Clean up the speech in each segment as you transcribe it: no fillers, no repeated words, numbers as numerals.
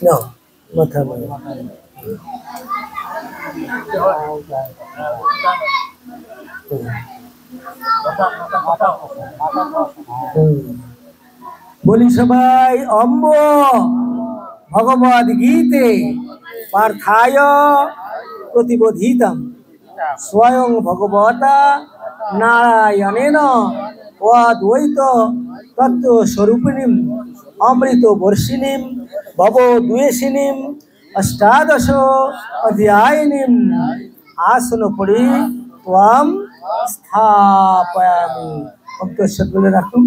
না মাথা মানে বলি সবাই অম্ব ভগবদ গীতে পার্থায় প্রতিবোধিতম স্বয়ং ভগবতা নারায়ণেন অদ্বৈত তত্ত্ব স্বরূপিণীম অমৃত বর্ষিণীম ভবদ্বেষিণীম অষ্টাদশ অধ্যায়িনীম আসন পড়ি ত্বম স্থাপয়ামি। অন্তঃসৎ বলে রাখুন।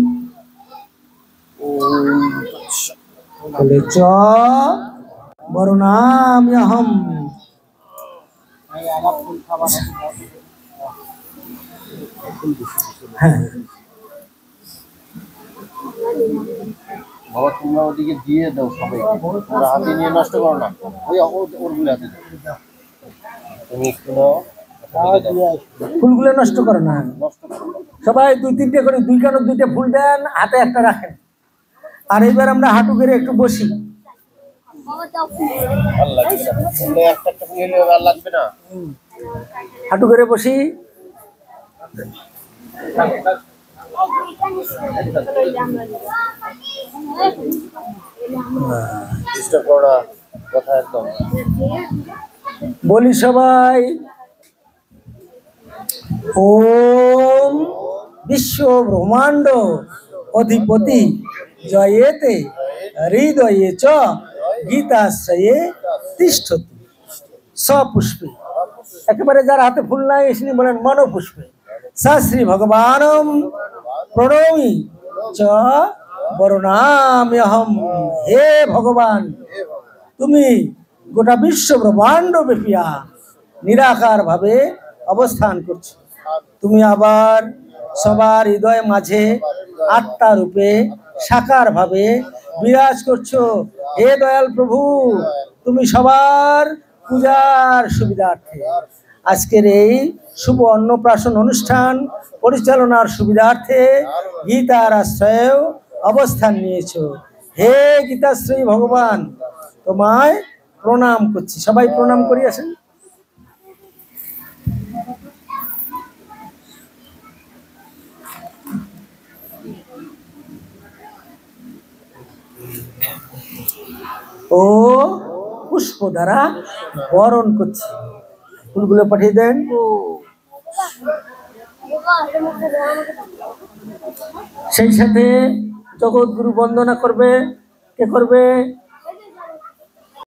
বলে চ বরুণাম্যহম। হ্যাঁ বাবা তোমরা ওদিকে দিয়ে দাও সবাইকে, তোমরা হাতে নিয়ে নষ্ট করো না, ওই ওরগুলো হাতে দাও। তুমি একটু ফুলগুলো নষ্ট করো না, সবাই দুই তিনটে করে দুই কানো দুইটা ফুল দেন, হাতে একটা রাখেন। আর এবার আমরা হাঁটু করে একটু বসি। হাঁটু করে বসি। বলি সবাই ওম বিশ্ব ব্রহ্মাণ্ড অধিপতি জয়েতে হৃদয়ে চ গীতাশ্রয়ে তিষ্ঠতি সপুষ্পে। একেবারে যার হাতে ফুল নাই এসে বলেন মনোপুষ্পে। শ্রী ভগবানম প্রণমি চ বরুণাম্যহম। হে ভগবান, তুমি গোটা বিশ্ব ব্রহ্মাণ্ড ব্যাপিয়া নিরাকার ভাবে অবস্থান করছো। তুমি আবার সবার হৃদয় মাঝে আত্মা রূপে সাকার ভাবে বিরাজ করছো। হে দয়াল প্রভু, তুমি সবার পূজার সুবিধার্থে আজকের এই শুভ অন্নপ্রাশন অনুষ্ঠান পরিচালনার সুবিধার্থে গীতার আশ্রয়েও অবস্থান নিয়েছো। হে গীতাশ্রয়ী ভগবান, তোমায় প্রণাম করছি। সবাই প্রণাম করি আসেন। ও পুষ্প দ্বারা বরণ করছি। ফুলগুলো পাঠিয়ে দেন। সেই সাথে জগৎগুরু বন্দনা করবে। কে করবে?